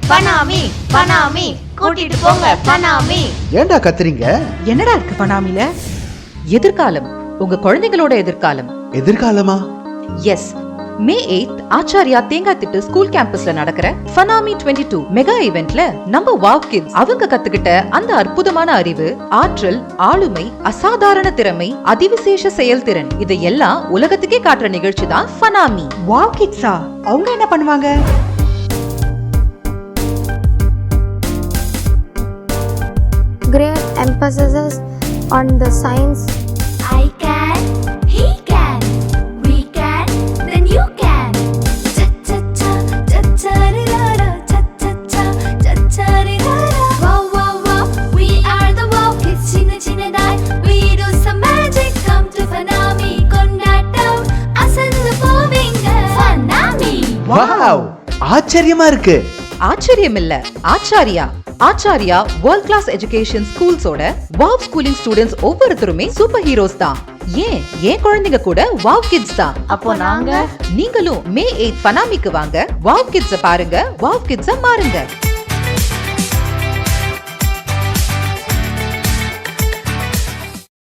பனாமி பனாமி கூட்டிட்டு போங்க பனாமி. ஏன்டா கத்துறீங்க? என்னடா இருக்கு பனாமில? எதிர்காலம், உங்க குழந்தைகளோட எதிர்காலம். எதிர்காலமா? Yes, May 8th Acharya Thengaithittu school கேம்பஸ்ல நடக்கிற ஃபனாமி 22 மெகா ஈவென்ட்ல நம்ம வாவ் கிட்ஸ் அவங்க கத்துக்கிட்ட அந்த அற்புதமான அறிவு, ஆற்றல், ஆளுமை, அசாதாரண திறமை, அதிவிசேஷ செயல்திறன் இதையெல்லாம் உலகத்துக்கே காட்டுற நிகழ்ச்சி தான் ஃபனாமி. வாவ் கிட்ஸா? அவங்க என்ன பண்ணுவாங்க? Great emphasis on the science. I can, he can, we can, then you can. Cha cha cha, cha cha ra ra, cha cha cha, cha cha ra ra. Wow wow wow, we are the wow kids. Chinna chinna dai, we do some magic. Come to Fanami, kondattam, asandu povinga. Fanami. Wow, ஆச்சரியமா இருக்கு. ஆச்சரியம் இல்ல, Acharya. Acharya world class education ஸ்கூல்ஸோட wow schooling students ஒவ்வொருத்தருமே super heroes தான். ஏன் குழந்தைங்க கூட வாவ் கிட்ஸ் தான். அப்போ நாங்க நீங்களும் May 8 ஃபனாமிக்கு வாங்க, வாவ் கிட்ஸ பாருங்க, வாவ் கிட்ஸ மாறுங்க.